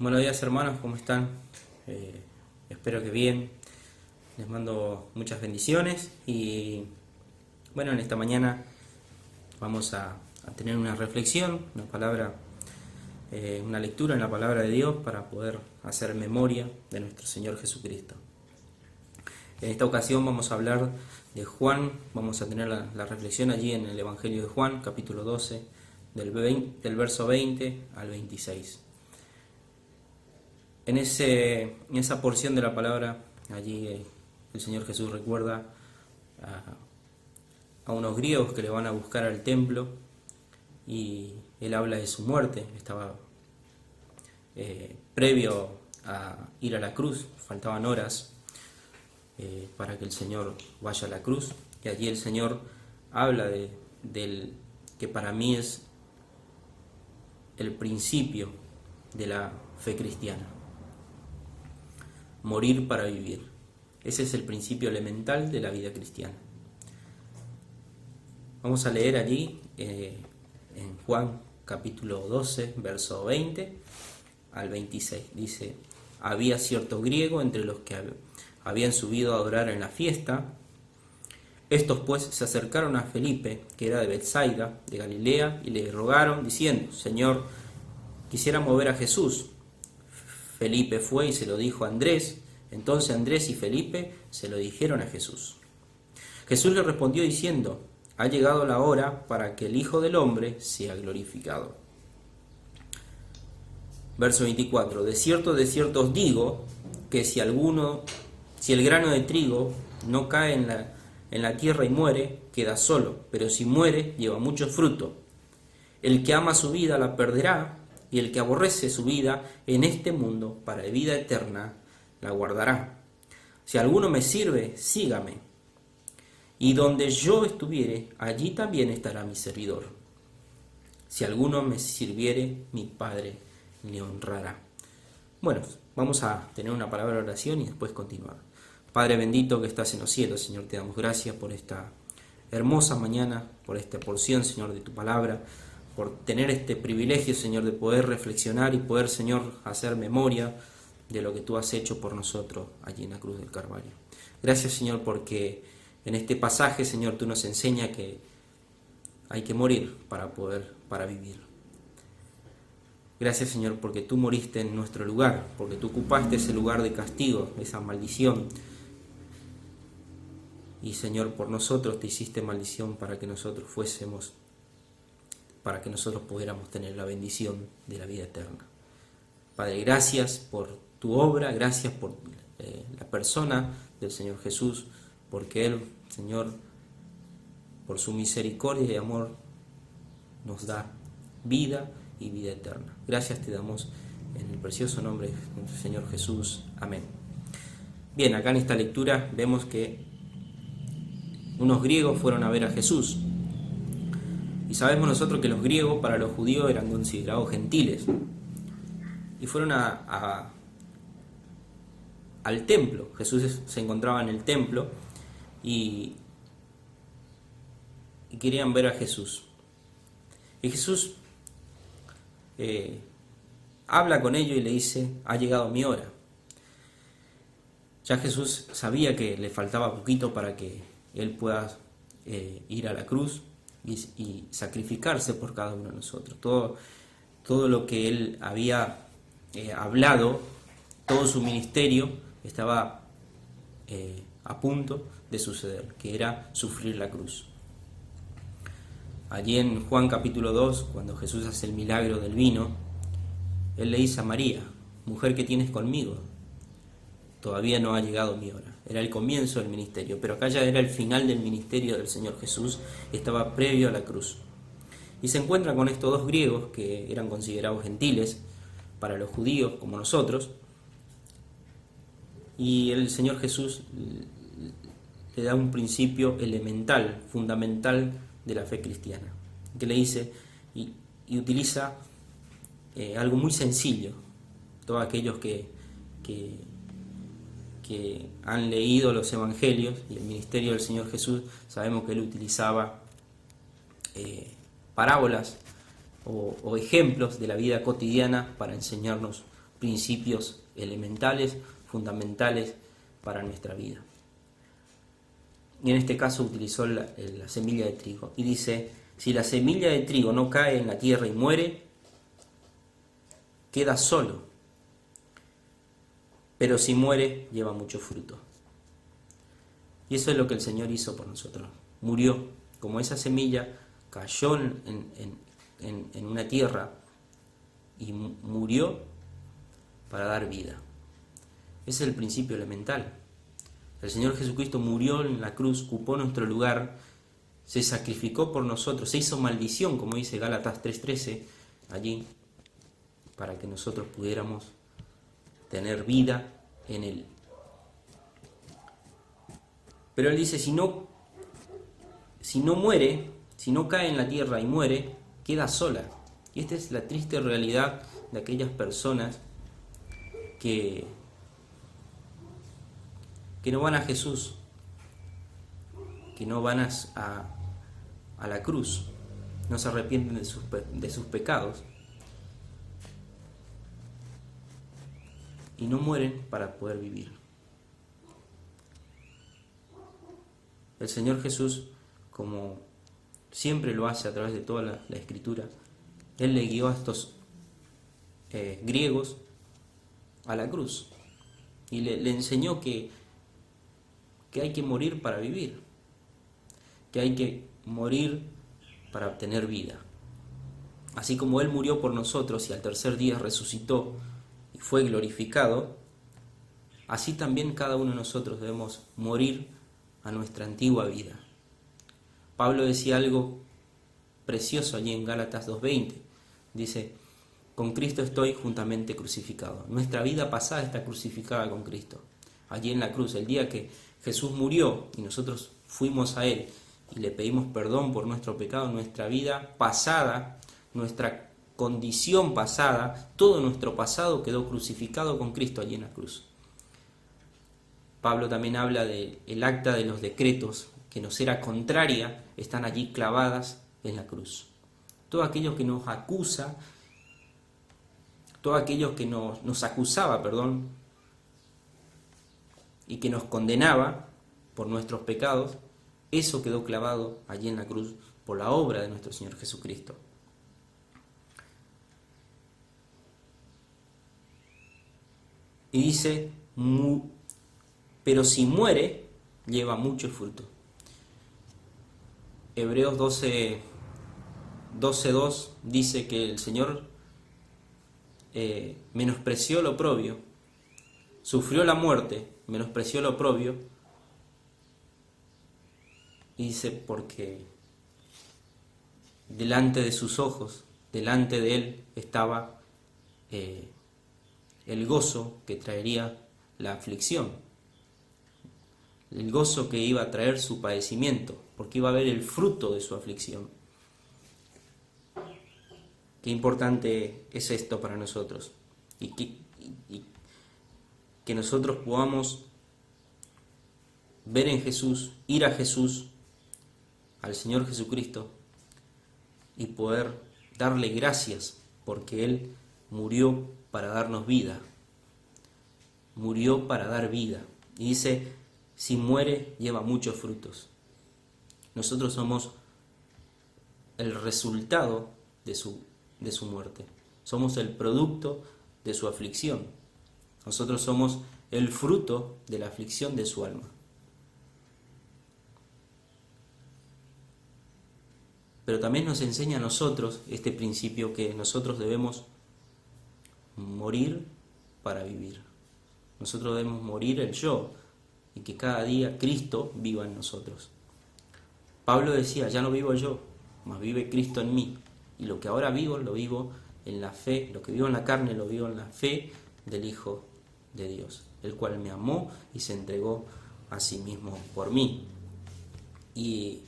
Buenos días hermanos, ¿cómo están? Espero que bien. Les mando muchas bendiciones y bueno, en esta mañana vamos a tener una reflexión, una palabra, una lectura en la palabra de Dios para poder hacer memoria de nuestro Señor Jesucristo. En esta ocasión vamos a hablar de Juan, vamos a tener la reflexión allí en el Evangelio de Juan, capítulo 12, del verso 20 al 26. En esa porción de la palabra, allí el Señor Jesús recuerda a unos griegos que le van a buscar al templo y Él habla de su muerte. Estaba previo a ir a la cruz, faltaban horas para que el Señor vaya a la cruz, y allí el Señor habla del que para mí es el principio de la fe cristiana: morir para vivir. Ese es el principio elemental de la vida cristiana. Vamos a leer allí en Juan capítulo 12, verso 20 al 26. Dice: había cierto griego entre los que habían subido a adorar en la fiesta. Estos pues se acercaron a Felipe, que era de Betsaida, de Galilea, y le rogaron, diciendo: Señor, quisiéramos ver a Jesús. Felipe fue y se lo dijo a Andrés. Entonces Andrés y Felipe se lo dijeron a Jesús. Jesús le respondió diciendo: ha llegado la hora para que el Hijo del Hombre sea glorificado. Verso 24. De cierto os digo, que si el grano de trigo no cae en la tierra y muere, queda solo, pero si muere, lleva mucho fruto. El que ama su vida la perderá, y el que aborrece su vida en este mundo para vida eterna la guardará. Si alguno me sirve, sígame, y donde yo estuviere, allí también estará mi servidor. Si alguno me sirviere, mi Padre le honrará. Bueno, vamos a tener una palabra de oración y después continuar. Padre bendito que estás en los cielos, Señor, te damos gracias por esta hermosa mañana, por esta porción, Señor, de tu palabra, por tener este privilegio, Señor, de poder reflexionar y poder, Señor, hacer memoria de lo que tú has hecho por nosotros allí en la cruz del Calvario. Gracias, Señor, porque en este pasaje, Señor, tú nos enseñas que hay que morir para vivir. Gracias, Señor, porque tú moriste en nuestro lugar, porque tú ocupaste ese lugar de castigo, esa maldición. Y, Señor, por nosotros te hiciste maldición para que nosotros pudiéramos tener la bendición de la vida eterna. Padre, gracias por tu obra, gracias por la persona del Señor Jesús, porque Él, Señor, por su misericordia y amor, nos da vida y vida eterna. Gracias te damos en el precioso nombre de nuestro Señor Jesús. Amén. Bien, acá en esta lectura vemos que unos griegos fueron a ver a Jesús. Y sabemos nosotros que los griegos para los judíos eran considerados gentiles. Y fueron al templo. Jesús se encontraba en el templo y querían ver a Jesús. Y Jesús habla con ellos y le dice: ha llegado mi hora. Ya Jesús sabía que le faltaba poquito para que Él pueda ir a la cruz y sacrificarse por cada uno de nosotros. Todo lo que Él había hablado, todo su ministerio estaba a punto de suceder, que era sufrir la cruz. Allí en Juan capítulo 2, cuando Jesús hace el milagro del vino, Él le dice a María: mujer, ¿qué tienes conmigo? Todavía no ha llegado mi hora. Era el comienzo del ministerio, pero acá ya era el final del ministerio del Señor Jesús, estaba previo a la cruz. Y se encuentra con estos dos griegos que eran considerados gentiles para los judíos como nosotros, y el Señor Jesús le da un principio elemental, fundamental de la fe cristiana, que le dice y utiliza algo muy sencillo. Todos aquellos que han leído los evangelios y el ministerio del Señor Jesús, sabemos que Él utilizaba parábolas o ejemplos de la vida cotidiana para enseñarnos principios elementales, fundamentales para nuestra vida. Y en este caso utilizó la semilla de trigo. Y dice, si la semilla de trigo no cae en la tierra y muere, queda solo. Pero si muere, lleva mucho fruto. Y eso es lo que el Señor hizo por nosotros. Murió, como esa semilla cayó en una tierra y murió para dar vida. Ese es el principio elemental. El Señor Jesucristo murió en la cruz, ocupó nuestro lugar, se sacrificó por nosotros, se hizo maldición, como dice Gálatas 3:13, allí, para que nosotros pudiéramos tener vida en Él. Pero Él dice, si no muere, si no cae en la tierra y muere, queda sola. Y esta es la triste realidad de aquellas personas que no van a Jesús, que no van a la cruz, no se arrepienten de sus pecados y no mueren para poder vivir. El Señor Jesús, como siempre lo hace a través de toda la Escritura, Él le guió a estos griegos a la cruz y le enseñó que hay que morir para vivir, que hay que morir para obtener vida. Así como Él murió por nosotros y al tercer día resucitó y fue glorificado, así también cada uno de nosotros debemos morir a nuestra antigua vida. Pablo decía algo precioso allí en Gálatas 2:20. Dice, con Cristo estoy juntamente crucificado. Nuestra vida pasada está crucificada con Cristo. Allí en la cruz, el día que Jesús murió y nosotros fuimos a Él y le pedimos perdón por nuestro pecado, nuestra vida pasada, nuestra condición pasada, todo nuestro pasado quedó crucificado con Cristo allí en la cruz. Pablo también habla del acta de los decretos que nos era contraria, están allí clavadas en la cruz. Todo aquello que nos acusa, todo aquello que nos acusaba, y que nos condenaba por nuestros pecados, eso quedó clavado allí en la cruz por la obra de nuestro Señor Jesucristo. Y dice, pero si muere, lleva mucho fruto. Hebreos 12:2 dice que el Señor menospreció lo oprobio, sufrió la muerte, menospreció lo oprobio, y dice porque delante de sus ojos, delante de Él estaba el gozo que traería la aflicción, el gozo que iba a traer su padecimiento, porque iba a ver el fruto de su aflicción. Qué importante es esto para nosotros, y que nosotros podamos ver en Jesús, ir a Jesús, al Señor Jesucristo, y poder darle gracias porque Él murió para darnos vida, murió para dar vida. Y dice, si muere, lleva muchos frutos. Nosotros somos el resultado de su muerte. Somos el producto de su aflicción. Nosotros somos el fruto de la aflicción de su alma. Pero también nos enseña a nosotros este principio que nosotros debemos morir para vivir. Nosotros debemos morir el yo y que cada día Cristo viva en nosotros. Pablo decía, ya no vivo yo, mas vive Cristo en mí. Y lo que ahora vivo, lo vivo en la fe, lo que vivo en la carne, lo vivo en la fe del Hijo de Dios, el cual me amó y se entregó a sí mismo por mí. Y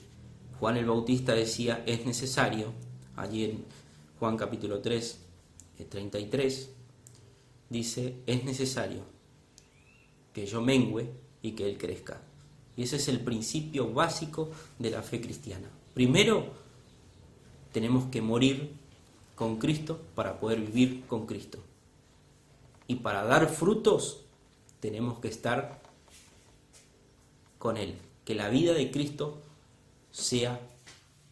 Juan el Bautista decía, es necesario, allí en Juan capítulo 3, 33, dice, es necesario que yo mengüe y que Él crezca. Y ese es el principio básico de la fe cristiana. Primero, tenemos que morir con Cristo para poder vivir con Cristo. Y para dar frutos tenemos que estar con Él. Que la vida de Cristo sea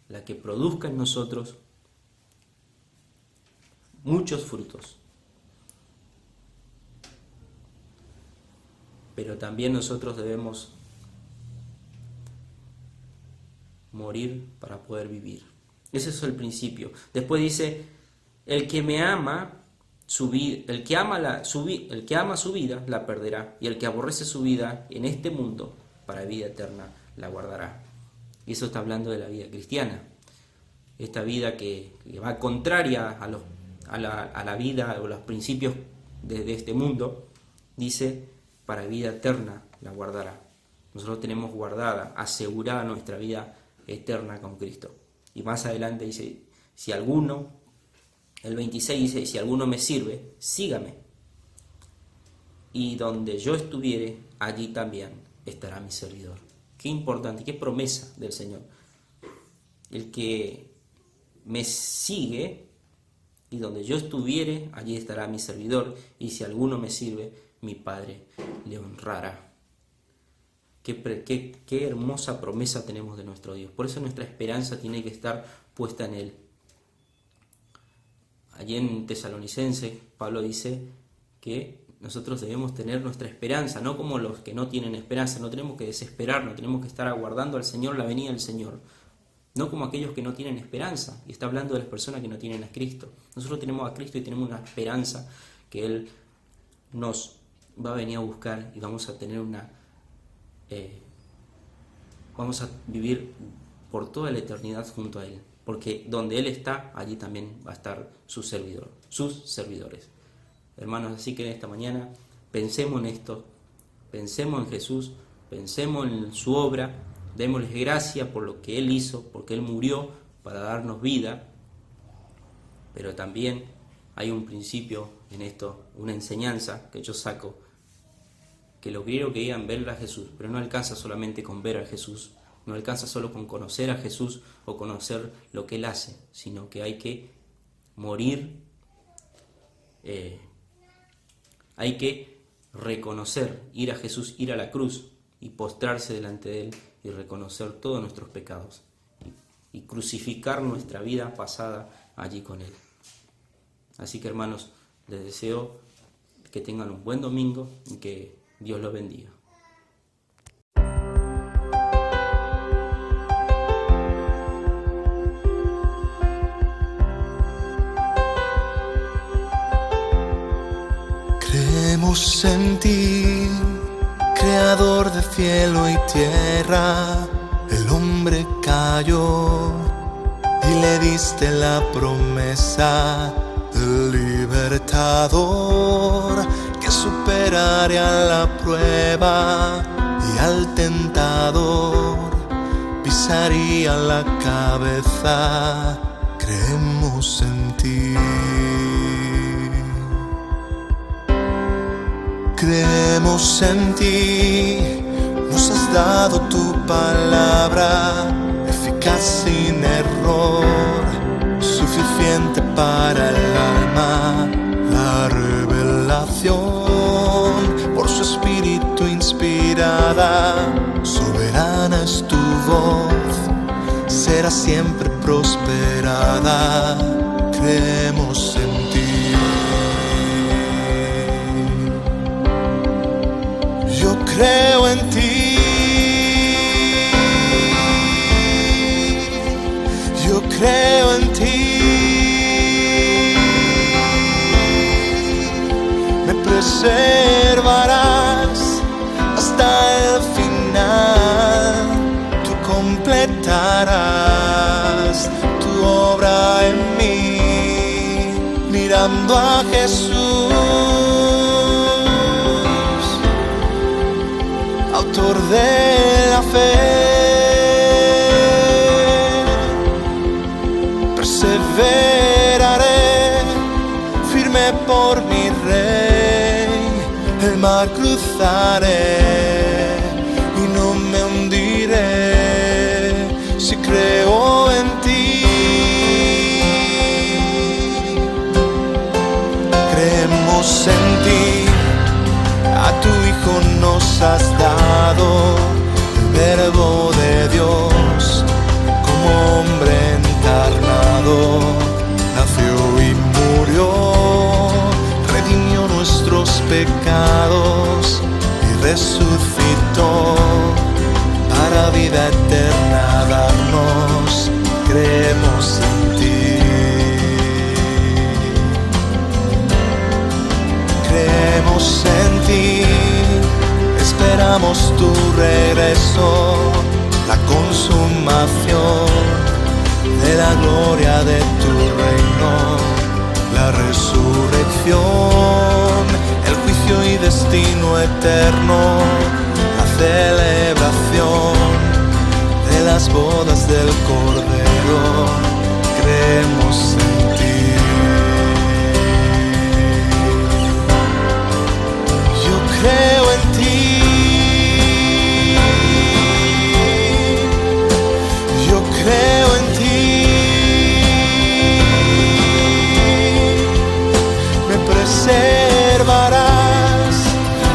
la que produzca en nosotros muchos frutos. Pero también nosotros debemos morir para poder vivir. Ese es el principio. Después dice, el que me ama, el que ama su vida la perderá, y el que aborrece su vida en este mundo para vida eterna la guardará. Y eso está hablando de la vida cristiana. Esta vida que va contraria a la vida o los principios de este mundo, dice, para vida eterna la guardará. Nosotros tenemos guardada, asegurada nuestra vida eterna con Cristo. Y más adelante dice, si alguno, el 26 dice, si alguno me sirve, sígame. Y donde yo estuviere, allí también estará mi servidor. Qué importante, qué promesa del Señor. El que me sigue, y donde yo estuviere, allí estará mi servidor. Y si alguno me sirve, mi Padre le honrará. Qué hermosa promesa tenemos de nuestro Dios. Por eso nuestra esperanza tiene que estar puesta en Él. Allí en Tesalonicenses, Pablo dice que nosotros debemos tener nuestra esperanza, no como los que no tienen esperanza. No tenemos que desesperarnos, tenemos que estar aguardando al Señor, la venida del Señor. No como aquellos que no tienen esperanza. Y está hablando de las personas que no tienen a Cristo. Nosotros tenemos a Cristo y tenemos una esperanza que Él nos va a venir a buscar y vamos a tener vamos a vivir por toda la eternidad junto a Él, porque donde Él está, allí también va a estar sus servidores. Hermanos, así que en esta mañana pensemos en esto, pensemos en Jesús, pensemos en su obra, démosle gracias por lo que Él hizo, porque Él murió para darnos vida, pero también hay un principio en esto, una enseñanza que yo saco, que lo quiero que digan ver a Jesús, pero no alcanza solamente con ver a Jesús, no alcanza solo con conocer a Jesús o conocer lo que Él hace, sino que hay que morir, hay que reconocer, ir a Jesús, ir a la cruz y postrarse delante de Él y reconocer todos nuestros pecados y crucificar nuestra vida pasada allí con Él. Así que hermanos, les deseo que tengan un buen domingo y que Dios los bendiga. Creemos en ti, creador de cielo y tierra. El hombre cayó y le diste la promesa del libertador que superaría la prueba y al tentador pisaría la cabeza. Creemos en ti. Creemos en ti, nos has dado tu palabra, eficaz sin error, suficiente para el alma, la revelación, por su espíritu inspirada, soberana es tu voz, será siempre prosperada. Creemos en ti. Yo creo en ti, yo creo en ti, me preservarás hasta el final, tú completarás tu obra en mí, mirando a Jesús, autor de la fe. Perseveraré, firme por mi Rey, el mar cruzaré y no me hundiré, si creo en ti. Creemos en ti, tu Hijo nos has dado, el Verbo de Dios, como hombre encarnado, nació y murió, redimió nuestros pecados y resucitó para vida eterna darnos. Creemos en ti, creemos en ti, esperamos tu regreso, la consumación de la gloria de tu reino, la resurrección, el juicio y destino eterno, la celebración de las bodas del Cordero. Creemos en ti. Yo creo en ti. Yo creo en ti. Me preservarás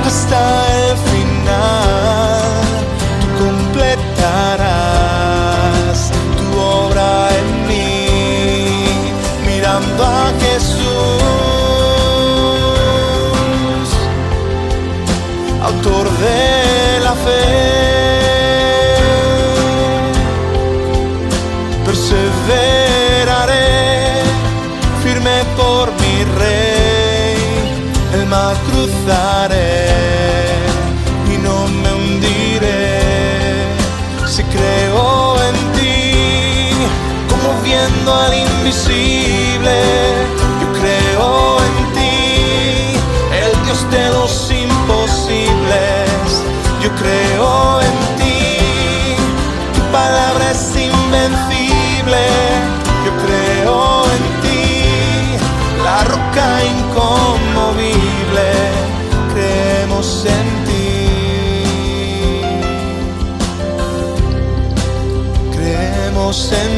hasta el final. Tú completarás tu obra en mí, mirando a Jesús, autor de la fe. Perseveraré firme por mi Rey, el mar cruzaré y no me hundiré. Si creo en ti, como viendo al invisible, yo creo en ti, el Dios de los imposibles. Yo creo en ti, tu palabra es invencible. Yo creo en ti, la roca inconmovible. Creemos en ti, creemos en